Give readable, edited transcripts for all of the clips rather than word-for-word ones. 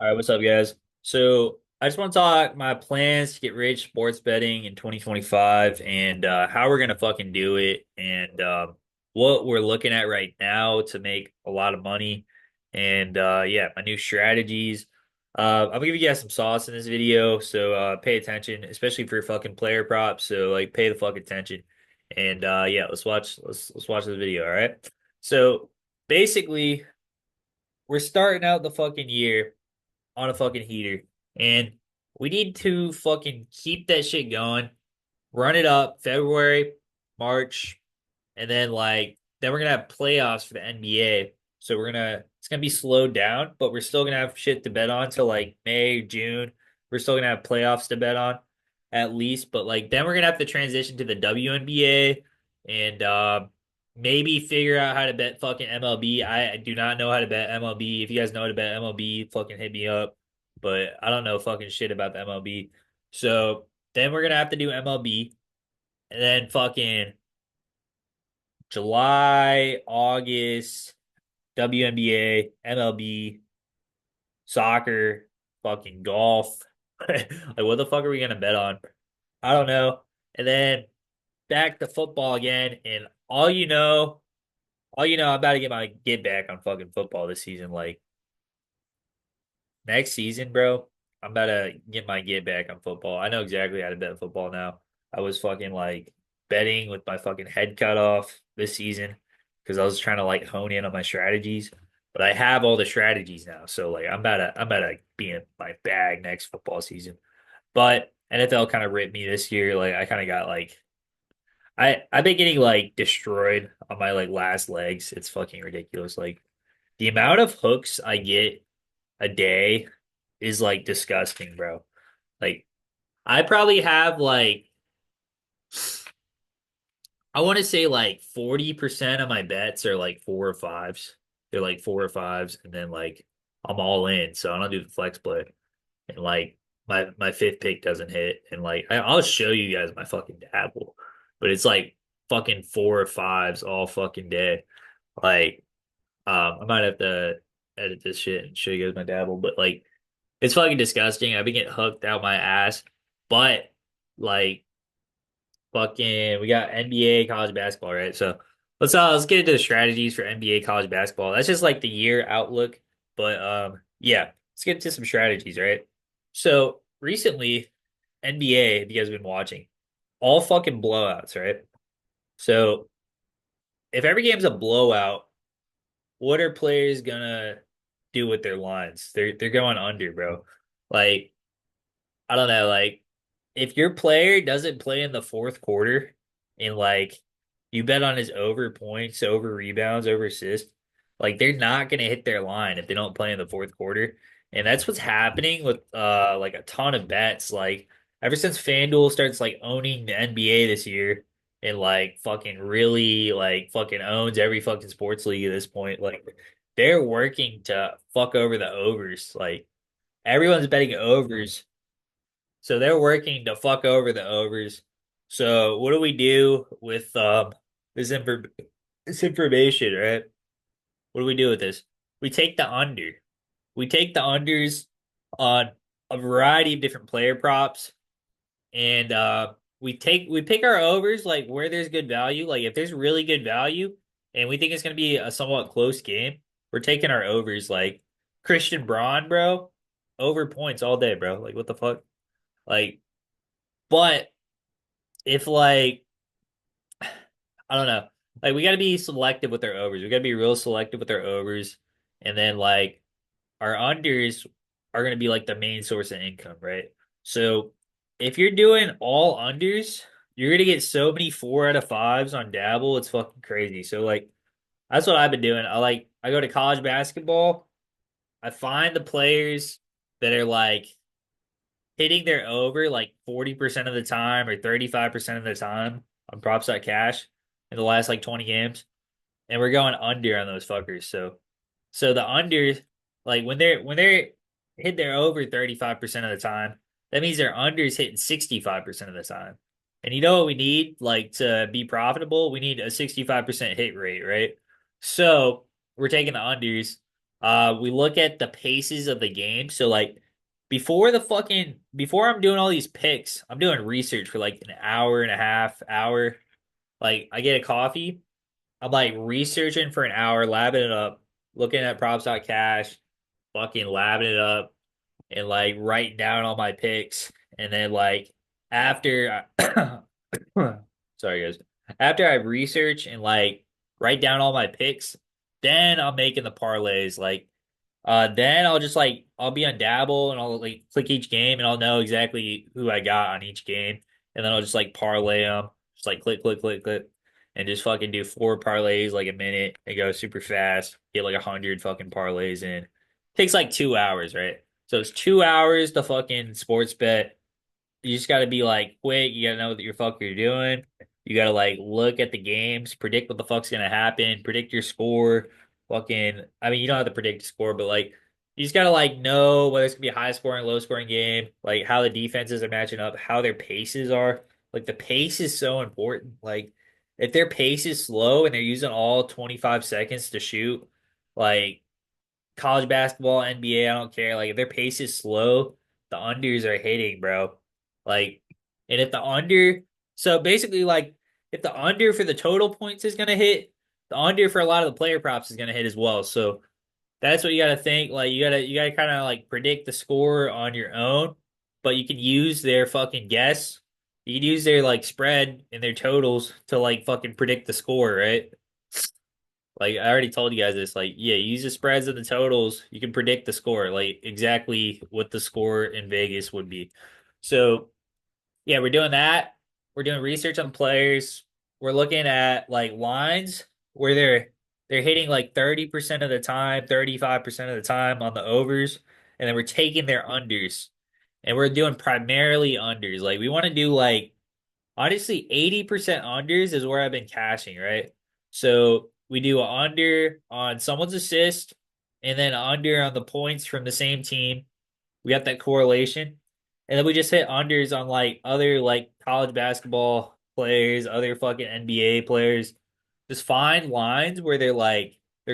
All right, what's up, guys? So I just want to talk my plans to get rich sports betting in 2025 and how we're gonna fucking do it and what we're looking at right now to make a lot of money and yeah, my new strategies. I'm gonna give you guys some sauce in this video, so pay attention, especially for your fucking player props. So like, pay the fuck attention, and yeah, let's watch this video. All right. So basically, we're starting out the fucking year on a fucking heater. And we need to fucking keep that shit going. Run it up February, March, and then then we're gonna have playoffs for the NBA. So it's gonna be slowed down, but we're still gonna have shit to bet on till like May, June. We're still gonna have playoffs to bet on at least, but like then we're gonna have to transition to the WNBA and maybe figure out how to bet fucking MLB. I do not know how to bet MLB. If you guys know how to bet MLB, fucking hit me up. But I don't know fucking shit about the MLB. So then we're gonna have to do MLB and then fucking July, August, WNBA, MLB, soccer, fucking golf. Like, what the fuck are we gonna bet on? I don't know. And then back to football again. And I'm about to get my get back on fucking football this season. Like next season, bro, I'm about to get my get back on football. I know exactly how to bet football now. I was fucking like betting with my fucking head cut off this season because I was trying to like hone in on my strategies. But I have all the strategies now. So like I'm about to be in my bag next football season. But NFL kind of ripped me this year. Like I kind of got like I've been getting like destroyed on my like last legs. It's fucking ridiculous. Like the amount of hooks I get a day is like disgusting, bro. Like I probably have like I want to say like 40% of my bets are like four or fives. They're like four or fives, and then like I'm all in, so I don't do the flex play. And like my fifth pick doesn't hit, and like I'll show you guys my fucking dabble, but it's like fucking four or fives all fucking day. Like I might have to edit this shit and show you guys my dabble, but like it's fucking disgusting. I've been getting hooked out my ass. But like fucking we got NBA college basketball, right? So let's get into the strategies for NBA college basketball. That's just like the year outlook. But yeah, let's get into some strategies, right? So recently, NBA, if you guys have been watching, all fucking blowouts, right? So if every game's a blowout, what are players gonna do with their lines? They're going under, bro. Like I don't know, like if your player doesn't play in the fourth quarter and like you bet on his over points, over rebounds, over assists, like they're not gonna hit their line if they don't play in the fourth quarter. And that's what's happening with like a ton of bets. Like ever since FanDuel starts like owning the NBA this year and like fucking really like fucking owns every fucking sports league at this point, like they're working to fuck over the overs. Like everyone's betting overs, so they're working to fuck over the overs. So what do we do with this infor this information, right? What do we do with this? We take the under. We take the unders on a variety of different player props, and we pick our overs like where there's good value. Like if there's really good value, and we think it's gonna be a somewhat close game, we're taking our overs. Like Christian Braun, bro, over points all day, bro. Like what the fuck? Like, but if like I don't know, like we got to be selective with our overs. We got to be real selective with our overs, and then like our unders are going to be like the main source of income, right? So if you're doing all unders, you're gonna get so many 4 out of 5s on Dabble. It's fucking crazy. So like that's what I've been doing. I go to college basketball. I find the players that are like hitting their over like 40% of the time or 35% of the time on props.cash in the last like 20 games. And we're going under on those fuckers. So the unders, like when they're hit their over 35% of the time, that means their unders hitting 65% of the time. And you know what we need? Like to be profitable, we need a 65% hit rate, right? So we're taking the unders. We look at the paces of the game. So like before I'm doing all these picks, I'm doing research for like an hour and a half, hour. Like I get a coffee, I'm like researching for an hour, labbing it up, looking at props.cash, fucking labbing it up, and like writing down all my picks. And then like after sorry guys. After I research and like write down all my picks, then I'm making the parlays. Like then I'll just like I'll be on Dabble and I'll like click each game and I'll know exactly who I got on each game. And then I'll just like parlay them. Just like click, click, click, click. And just fucking do four parlays like a minute. It goes super fast. Get like 100 fucking parlays in. Takes like 2 hours, right? So it's 2 hours to fucking sports bet. You just got to be like quick. You got to know what your fuck you're doing. You got to like look at the games, predict what the fuck's gonna happen, predict your score. Fucking, I mean, you don't have to predict the score, but like you just got to like know whether it's gonna be a high scoring, low scoring game, like how the defenses are matching up, how their paces are. Like the pace is so important. Like if their pace is slow and they're using all 25 seconds to shoot, like college basketball, NBA, I don't care. Like if their pace is slow, the unders are hitting, bro. Like, and if the under, so basically, like if the under for the total points is gonna hit, the under for a lot of the player props is gonna hit as well. So that's what you gotta think. Like you gotta kind of like predict the score on your own, but you can use their fucking guess. You can use their like spread and their totals to like fucking predict the score, right? Like I already told you guys this, like, yeah, use the spreads and the totals. You can predict the score, like exactly what the score in Vegas would be. So yeah, we're doing that. We're doing research on players. We're looking at like lines where they're hitting like 30% of the time, 35% of the time on the overs, and then we're taking their unders. And we're doing primarily unders. Like we want to do like honestly, 80% unders is where I've been cashing, right? So we do an under on someone's assist and then under on the points from the same team. We got that correlation. And then we just hit unders on like other like college basketball players, other fucking NBA players. Just find lines where they're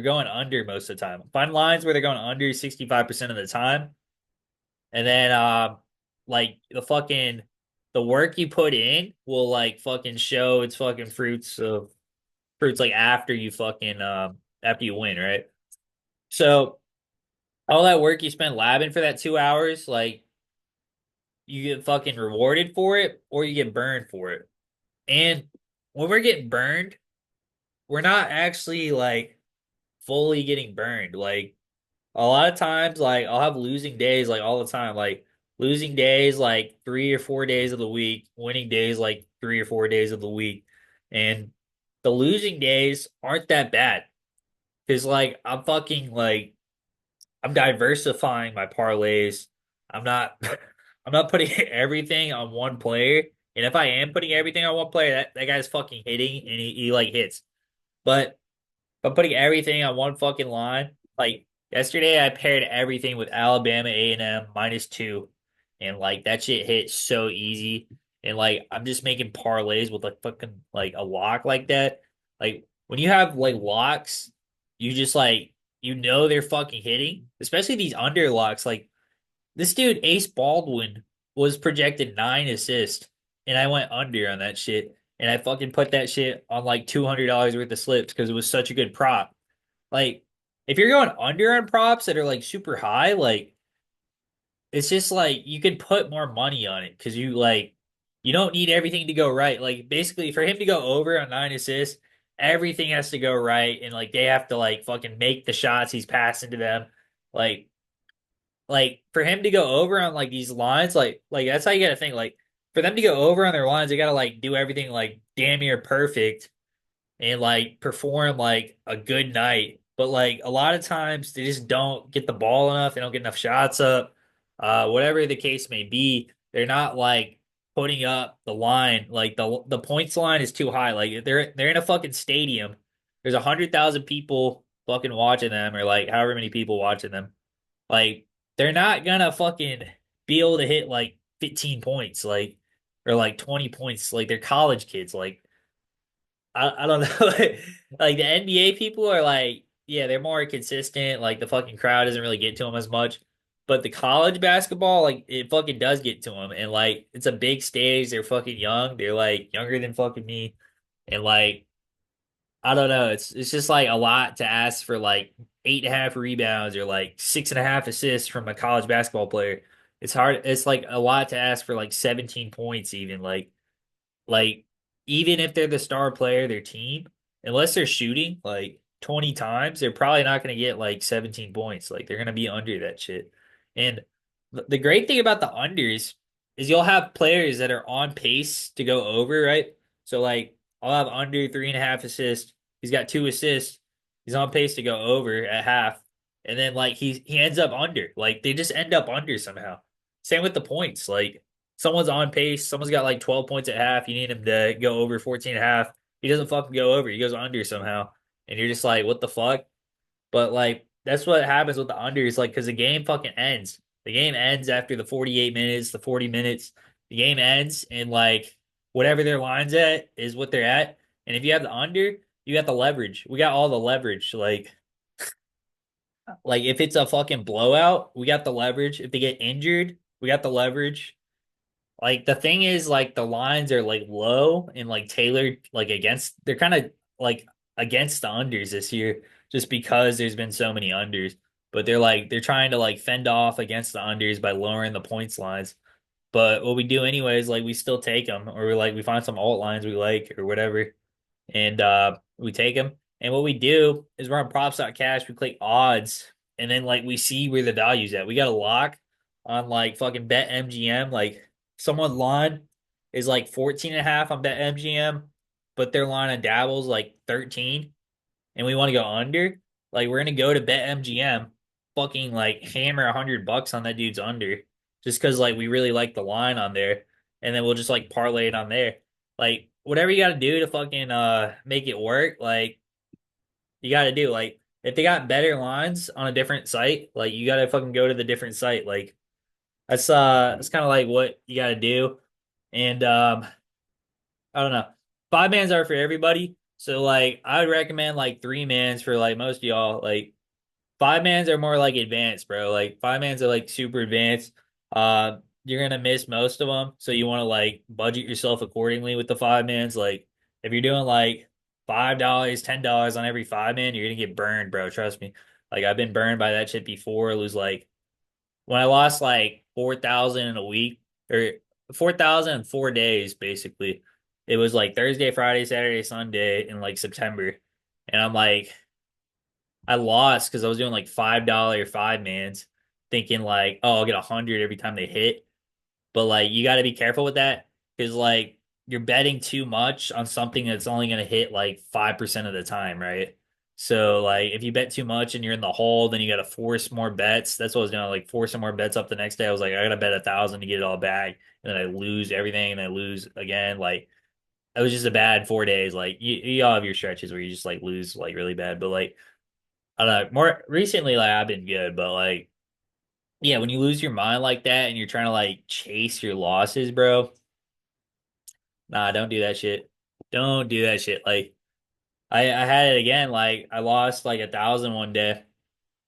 going under most of the time. Find lines where they're going under 65% of the time and then like the work you put in will like fucking show its fucking fruits like after you fucking after you win, right? So all that work you spend labbing for that 2 hours, like you get fucking rewarded for it or you get burned for it. And when we're getting burned, we're not actually like fully getting burned. Like a lot of times, like I'll have losing days like all the time. Like losing days like 3 or 4 days of the week, winning days like 3 or 4 days of the week. And the losing days aren't that bad. Cause like I'm fucking like I'm diversifying my parlays. I'm not I'm not putting everything on one player. And if I am putting everything on one player, that guy's fucking hitting and he like hits. But I'm putting everything on one fucking line. Like yesterday, I paired everything with Alabama A&M -2, and like that shit hit so easy. And like I'm just making parlays with like fucking like a lock like that. Like when you have like locks, you just like you know they're fucking hitting, especially these under locks. Like this dude Ace Baldwin was projected 9 assists, and I went under on that shit. And I fucking put that shit on like $200 worth of slips because it was such a good prop. Like, if you're going under on props that are like super high, like it's just like you can put more money on it because you don't need everything to go right. Like basically for him to go over on 9 assists, everything has to go right, and like they have to like fucking make the shots he's passing to them. Like like for him to go over on like these lines, like that's how you gotta think. Like for them to go over on their lines, they gotta like do everything like damn near perfect and like perform like a good night. But like a lot of times they just don't get the ball enough, they don't get enough shots up. Whatever the case may be, they're not like putting up the line. Like the points line is too high. Like they're in a fucking stadium. There's 100,000 people fucking watching them, or like however many people watching them. Like they're not gonna fucking be able to hit like 15 points, like or like 20 points. Like they're college kids. Like I don't know. Like the NBA people are like yeah, they're more consistent. Like the fucking crowd doesn't really get to them as much. But the college basketball, like it fucking does get to them, and like it's a big stage. They're fucking young. They're like younger than fucking me, and like I don't know. It's just like a lot to ask for like 8.5 rebounds or like 6.5 assists from a college basketball player. It's hard. It's like a lot to ask for like 17 points even. Like even if they're the star player of their team, unless they're shooting like 20 times, they're probably not going to get like 17 points. Like they're going to be under that shit. And the great thing about the unders is you'll have players that are on pace to go over, right? So like I'll have under 3.5 assists. He's got 2 assists. He's on pace to go over at half. And then like he ends up under. Like they just end up under somehow. Same with the points. Like someone's on pace. Someone's got like 12 points at half. You need him to go over 14 and a half. He doesn't fucking go over. He goes under somehow. And you're just like, what the fuck? But like, that's what happens with the unders. Like, because the game fucking ends. The game ends after the 48 minutes, the 40 minutes. The game ends, and like, whatever their line's at is what they're at. And if you have the under, you got the leverage. We got all the leverage. Like if it's a fucking blowout, we got the leverage. If they get injured, we got the leverage. Like the thing is, like the lines are like low and like tailored like against. They're kind of like against the unders this year, just because there's been so many unders. But they're trying to like fend off against the unders by lowering the points lines. But what we do anyways, like we still take them, or like we find some alt lines we like or whatever, and we take them. And what we do is we're on props.cash, we click odds, and then like we see where the value's at. We got a lock on like fucking bet MGM. Like someone's line is like 14 and a half on bet MGM, but their line on Dabble's like 13, and we want to go under. Like we're gonna go to bet MGM, fucking like hammer $100 on that dude's under, just because like we really like the line on there, and then we'll just like parlay it on there. Like whatever you got to do to fucking make it work, like you got to do. Like if they got better lines on a different site, like you got to fucking go to the different site. Like that's kind of like what you got to do. And I don't know. 5 mans are for everybody. So like I would recommend like 3 mans for like most of y'all. Like 5 mans are more like advanced, bro. Like 5 mans are like super advanced. You're gonna miss most of them, so you want to like budget yourself accordingly with the 5 mans. Like if you're doing like $5, $10 on every 5 man, you're gonna get burned, bro. Trust me. Like I've been burned by that shit before. Lose like when I lost like 4,000 in a week or 4,000 in 4 days, basically. It was like Thursday, Friday, Saturday, Sunday in like September. And I'm like, I lost because I was doing like $5 5 mans, thinking like, oh, I'll get 100 every time they hit. But like, you got to be careful with that because like you're betting too much on something that's only going to hit like 5% of the time, right? So like, if you bet too much and you're in the hole, then you got to force more bets. That's what I was doing, like forcing more bets up the next day. I was like, I got to bet 1,000 to get it all back, and then I lose everything, and I lose again. Like, it was just a bad 4 days. Like, you all have your stretches where you just like lose like really bad, but like I don't know. More recently, like I've been good, but like, yeah, when you lose your mind like that and you're trying to like chase your losses, bro, nah, don't do that shit. Don't do that shit. Like, I had it again. Like, I lost like 1,000 one day,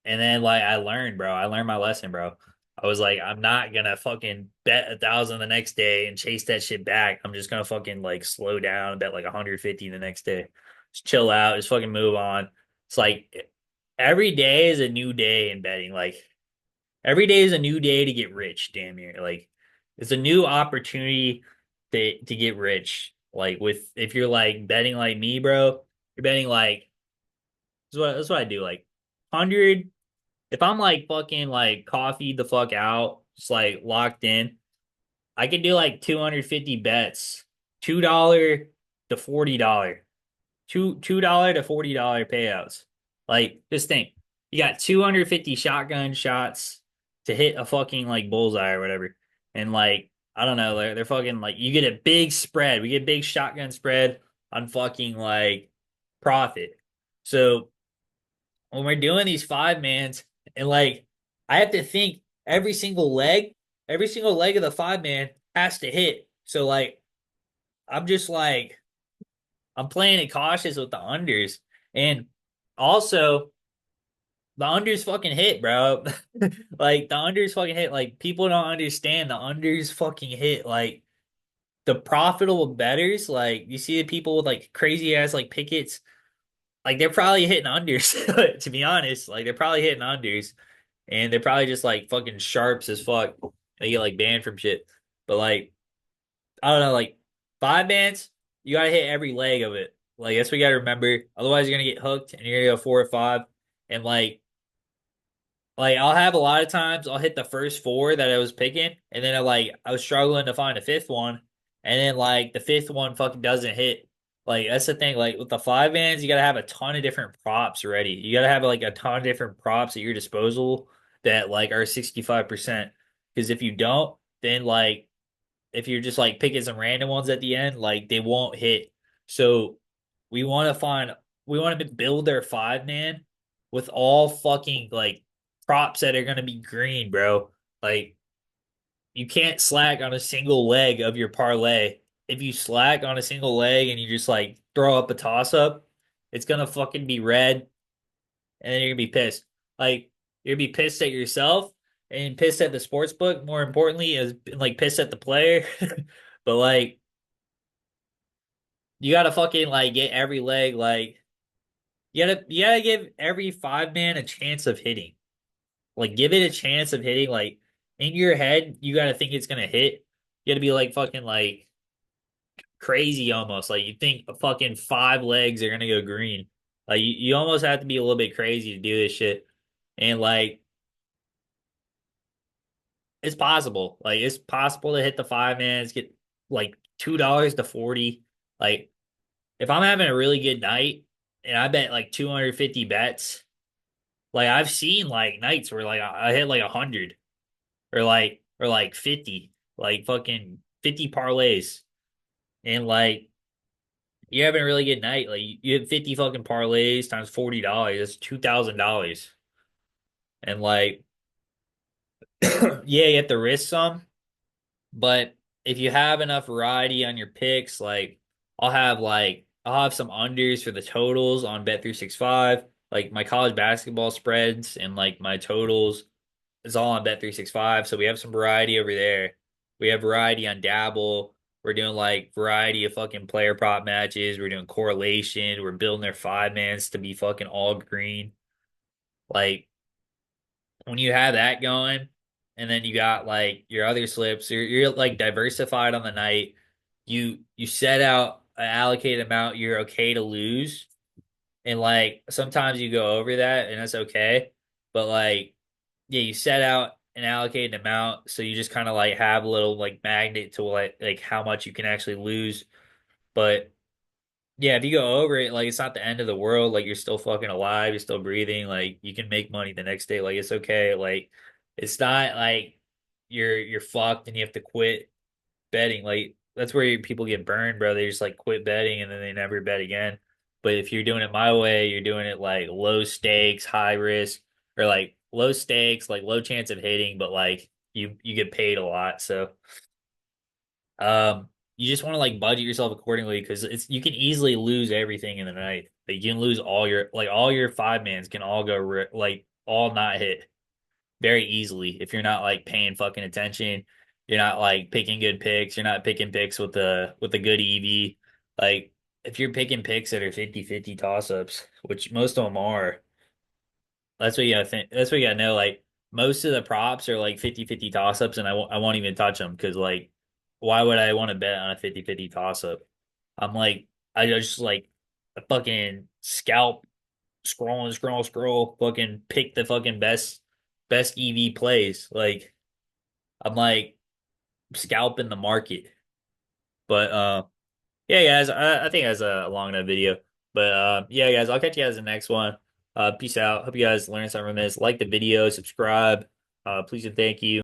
and then like I learned, bro. I learned my lesson, bro. I was like, I'm not gonna fucking bet 1,000 the next day and chase that shit back. I'm just gonna fucking like slow down and bet like 150 the next day. Just chill out. Just fucking move on. It's like every day is a new day in betting. Like every day is a new day to get rich, damn near. Like it's a new opportunity to get rich. Like with if you're like betting like me, bro, you're betting like that's what I do. Like 100. If I'm like fucking like coffee the fuck out, just like locked in, I could do like 250 bets, $2 to $40. $2 to $40 payouts. Like, just think, you got 250 shotgun shots to hit a fucking like bullseye or whatever. And like, I don't know, they're fucking like you get a big spread. We get a big shotgun spread on fucking like profit. So when we're doing these 5 mans, and like I have to think every single leg of the 5 man has to hit. So like I'm just like I'm playing it cautious with the unders. And also, the unders fucking hit, bro. Like the unders fucking hit. Like people don't understand the unders fucking hit. Like the profitable betters, like you see the people with like crazy ass like pickets, like they're probably hitting unders. To be honest, like they're probably hitting unders, and they're probably just like fucking sharps as fuck. They get like banned from shit. But like I don't know, like five bands, you gotta hit every leg of it. Like that's what you gotta remember. Otherwise, you're gonna get hooked, and you're gonna go 4 or 5. And like I'll have a lot of times I'll hit the first four that I was picking, and then I was struggling to find a fifth one, and then like the fifth one fucking doesn't hit. Like that's the thing. Like with the five bands, you gotta have a ton of different props ready. You gotta have like a ton of different props at your disposal that like are 65%. Because if you don't, then like if you're just like picking some random ones at the end, like they won't hit. So we want to find we want to build their five man with all fucking like props that are gonna be green, bro. Like you can't slack on a single leg of your parlay. If you slack on a single leg and you just like throw up a toss up, it's gonna fucking be red, and then you're gonna be pissed. Like you're gonna be pissed at yourself and pissed at the sports book. More importantly, is like pissed at the player. But like you gotta fucking like get every leg like you gotta give every five man a chance of hitting. Like give it a chance of hitting. Like in your head, you gotta think it's gonna hit. You gotta be like fucking like crazy almost. Like you think fucking five legs are gonna go green. Like you almost have to be a little bit crazy to do this shit. And like it's possible. Like it's possible to hit the five mans, get like $2 to 40. Like if I'm having a really good night and I bet like 250 bets, like I've seen like nights where like I hit like 100 or like 50, like fucking 50 parlays. And like you're having a really good night. Like you have 50 fucking parlays times $40. That's $2,000. And like yeah, you have to risk some. But if you have enough variety on your picks, I'll have some unders for the totals on Bet365. Like my college basketball spreads and like my totals is all on Bet365. So we have some variety over there. We have variety on Dabble. We're doing like variety of fucking player prop matches. We're doing correlation. We're building their five mans to be fucking all green. Like when you have that going, and then you got like your other slips, you're like diversified on the night. You set out an allocated amount you're okay to lose, and like sometimes you go over that, and that's okay. But like, yeah, you set out an allocated amount, so you just kind of like have a little like magnet to like how much you can actually lose. But yeah, if you go over it, like it's not the end of the world. Like you're still fucking alive, you're still breathing. Like you can make money the next day. Like it's okay. Like it's not like you're fucked and you have to quit betting. Like that's where people get burned, bro. They just like quit betting and then they never bet again. But if you're doing it my way, you're doing it like low stakes, high risk, or like low stakes, like low chance of hitting, but like you get paid a lot. So you just want to like budget yourself accordingly because it's you can easily lose everything in the night. Like you can lose all your five mans can all like all not hit very easily if you're not like paying fucking attention. You're not like picking good picks. You're not picking picks with a good EV. Like if you're picking picks that are 50-50 toss ups, which most of them are, that's what you gotta think. That's what you gotta know. Like most of the props are like 50-50 toss ups, and I won't even touch them because like, why would I want to bet on a 50-50 toss up? I'm like, I just like a fucking scalp, scroll, fucking pick the fucking best EV plays. Like I'm like scalping the market. But yeah, guys, I think that's a long enough video. But yeah, guys, I'll catch you guys in the next one. Peace out. Hope you guys learned something from this. Like the video, subscribe. Please and thank you.